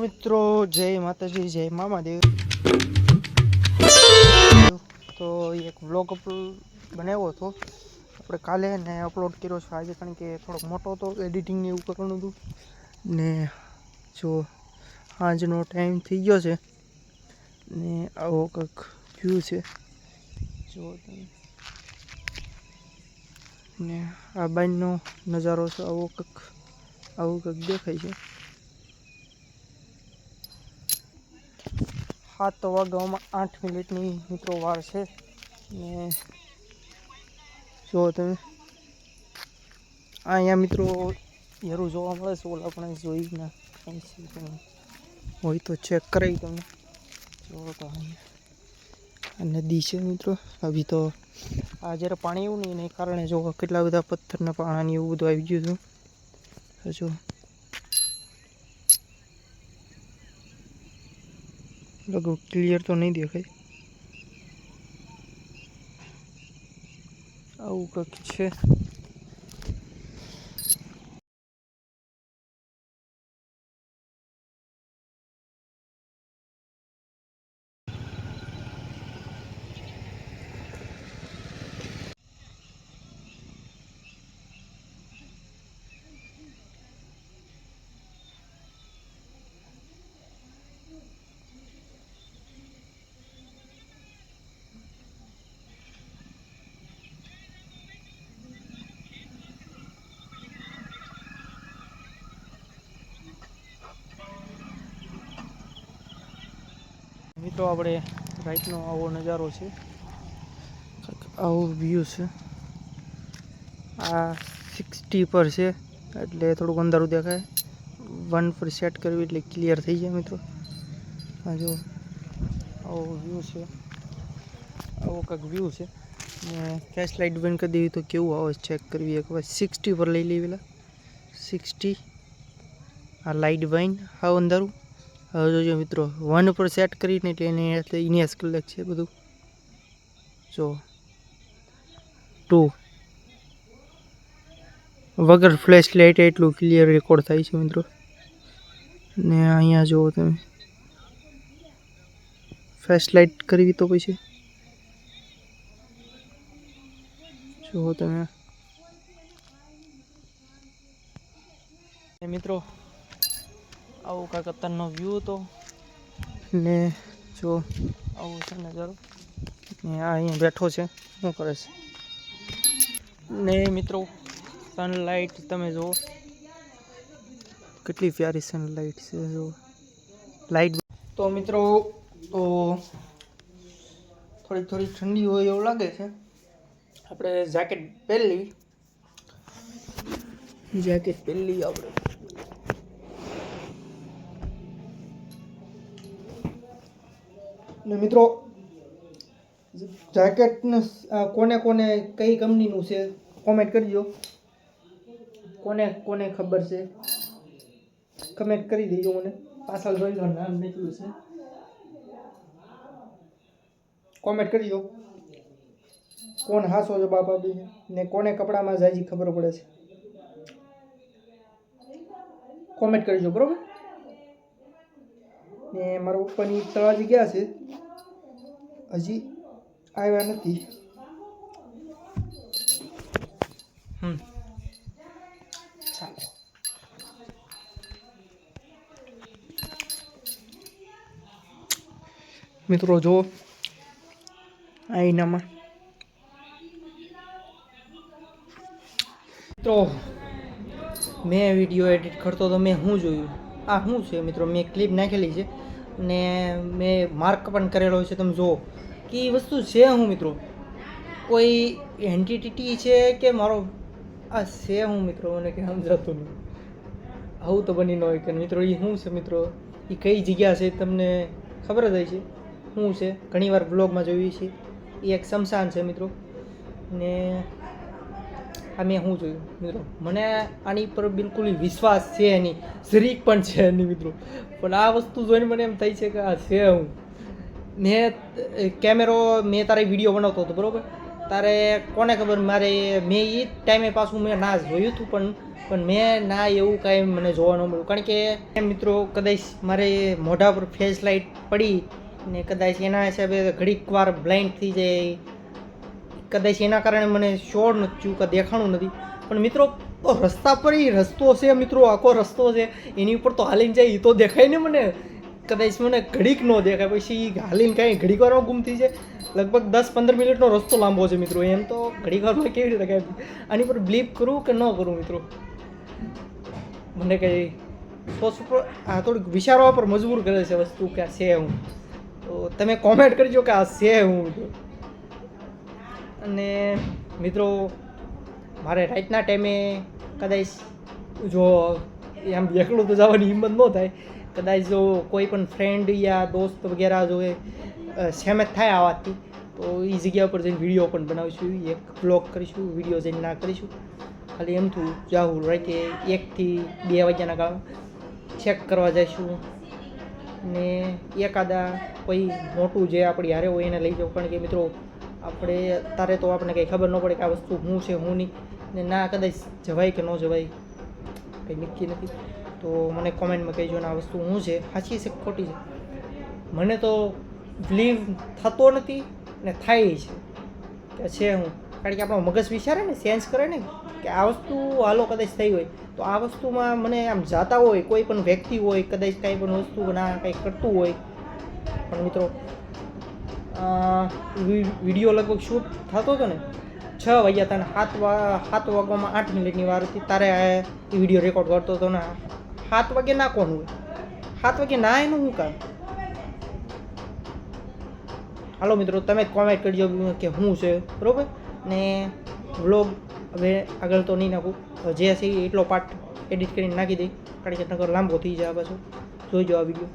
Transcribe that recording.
મિત્રો જય માતાજી જય મામાદેવ। તો એક વ્લોગ બનાવ્યો હતો આપણે કાલે ને અપલોડ કર્યો છે આજે, કારણ કે થોડોક મોટો હતો, એડિટિંગ ને એવું કરવાનું હતું ને જો આજનો ટાઈમ થઈ ગયો છે ને આવો કંઈક વ્યૂ છે જો તમે, ને આ બાજુનો નજારો છે આવું કંઈક દેખાય છે। 7 વાગવામાં 8 મિનિટની મિત્રો વાર છે ને જો તમે અહીંયા મિત્રો હેરું જોવા મળે છે, ઓલા પણ જોઈ ના હોય તો ચેક કરાવી તમને જો તો આ નદી છે મિત્રો। અભી તો આ જ્યારે પાણી એવું નહીં એને કારણે જો કેટલા બધા પથ્થરના પાણી એવું બધું આવી ગયું હતું જો લગભગ ક્લિયર તો નહીં દેખાય, આવું કંઈક છે। મિત્રો આપણે રાઈટનો આવો નજારો છે, આવો વ્યૂ છે। આ 60 પર છે એટલે થોડુંક અંધારું દેખાય, 1 પર સેટ કરવી એટલે ક્લિયર થઈ જાય મિત્રો। આ જો આવો વ્યૂ છે, આવો કંઈક વ્યૂ છે ને ફ્લેશ લાઇટ બંધ કરી દેવી તો કેવું આવે ચેક કરવી એક વાર। 60 પર લઈ લેવી, 60 આ લાઇટ બંધ હાવ અંધારું। હવે જોજો મિત્રો 1 પર સેટ કરીને એટલે એને ઇનેસ કલાક છે બધું જો 2 વગર ફ્લેશ લાઇટ એટલું ક્લિયર રેકોર્ડ થાય છે મિત્રો। ને અહીંયા જુઓ તમે ફ્લેશ લાઇટ કરવી તો પછી જુઓ તમે મિત્રો આવું કાંઈક અત્યારનો વ્યૂ હતો ને જો આવું છે નજારો ને આ અહીંયા બેઠો છે શું કરે છે ને મિત્રો સનલાઇટ તમે જુઓ કેટલી પ્યારી સનલાઇટ છે જો લાઇટ। તો મિત્રો તો થોડી ઠંડી હોય એવું લાગે છે, આપણે જેકેટ પહેરી આપણે ને મિત્રો જેકેટ કોને કઈ કંપનીનું છે કોમેન્ટ કરજો, કોને ખબર છે કમેન્ટ કરી દેજો મને, પાછળ જોઈ લો નામ નીકળ્યું છે કોમેન્ટ કરજો, કોણ હાસો જવાબ આપે ને કોને કપડામાં જાજી ખબર પડે છે કોમેન્ટ કરજો બરોબર। ને મારા ઉપરની તળાજી ગયા છે હજી આવ્યા નથી। મિત્રો જો આઈનામાં મિત્રો મેં વિડીયો એડિટ કરતો તો મેં શું જોયું, આ શું છે મિત્રો મેં ક્લિપ નાખેલી છે ને મેં માર્ક પણ કરેલો છે, તમે જુઓ કે એ વસ્તુ છે શું મિત્રો, કોઈ એન્ટિટી છે કે મારો આ છે શું મિત્રો મને કંઈ સમજાતું નહીં, આવું તો બની ન હોય કે મિત્રો એ શું છે મિત્રો, એ કઈ જગ્યા છે તમને ખબર જ હોય છે શું છે, ઘણીવાર બ્લોગમાં જોયું છે। એ એક શમશાન છે મિત્રો ને આ મેં શું જોયું મિત્રો, મને આની પર બિલકુલ વિશ્વાસ છે નહીં, જરીક પણ છે નહીં મિત્રો, પણ આ વસ્તુ જોઈને મને એમ થાય છે કે આ છે હું। મેં તારે વિડીયો બનાવતો હતો બરાબર, તારે કોને ખબર મારે મેં એ ટાઈમે પાછું મેં ના જોયું હતું પણ મેં ના એવું કાંઈ મને જોવા ન મળ્યું. કારણ કે મિત્રો કદાચ મારે મોઢા પર ફ્લેશ લાઇટ પડી ને કદાચ એના હિસાબે ઘડીક વાર બ્લાઇન્ડ થઈ જાય, કદાચ એના કારણે મને શ્યોર નથી થયું કે દેખાણું નથી. પણ મિત્રો રસ્તા પર એ રસ્તો છે મિત્રો, આખો રસ્તો છે, એની ઉપર તો હાલીને જાય એ તો દેખાય ને મને. કદાચ મને ઘડીક ન દેખાય, પછી હાલીને કાંઈ ઘડીક વારમાં ગુમ થઈ જાય. લગભગ 10-15 મિનિટનો રસ્તો લાંબો છે મિત્રો, એમ તો ઘડીક વારમાં કેવી રીતે કાંઈ આની પર બ્લીપ કરું કે ન કરું મિત્રો, મને કંઈ આ થોડીક વિચારવા પર મજબૂર કરે છે વસ્તુ કે આ છે હું. તો તમે કોમેન્ટ કરજો કે આ છે હું મિત્રો. અને મિત્રો મારે રાતના ટાઈમે કદાચ જો આમ એકલું તો જવાની હિંમત ન થાય, કદાચ જો કોઈ પણ ફ્રેન્ડ યા દોસ્ત વગેરે જો એ સહેમત થાય આ વાતથી તો એ જગ્યા પર જઈને વિડીયો પણ બનાવીશું, એક બ્લોગ કરીશું, વિડીયો જઈને ના કરીશું. ખાલી એમ થયું જાઉં રાતે 1 થી 2 વાગ્યાના ગામ ચેક કરવા જઈશું ને એકાદા કોઈ મોટું જે આપણી હારે હોય એને લઈ જાઉં. કારણ કે મિત્રો આપણે તારે તો આપણને કંઈ ખબર ન પડે કે આ વસ્તુ શું છે શું નહીં, ને ના કદાચ જવાય કે ન જવાય કંઈ નક્કી નથી. તો મને કોમેન્ટમાં કહેજો ને આ વસ્તુ શું છે, સાચી છે ખોટી છે. મને તો બિલીવ થતો નથી ને થાય છે કે છે હું. કારણ કે આપણો મગજ વિચારે ને, સેન્સ કરે ને કે આ વસ્તુ હાલો કદાચ થઈ હોય તો આ વસ્તુમાં મને આમ જાતા હોય કોઈ પણ વ્યક્તિ હોય, કદાચ કાંઈ પણ વસ્તુ ના કંઈ કરતું હોય. પણ મિત્રો વિડીયો લગભગ શૂટ થતો હતો ને 6 વાગ્યા હતા ને 7 વાગ્યામાં 8 મિનિટની વાર હતી, તારે એ વિડીયો રેકોર્ડ કરતો હતો ને 7 વાગે ના કોણ હોય, 7 વાગે ના એનું શું કામ. હાલો મિત્રો તમે કોમેન્ટ કરજો કે શું છે બરાબર. ને વ્લોગ હવે આગળ તો નહીં નાખું, જે છે એટલો પાર્ટ એડિટ કરીને નાખી દઈ, કારણ કે નકર લાંબો થઈ જાય. પાછું જોઈજો આ વિડીયો.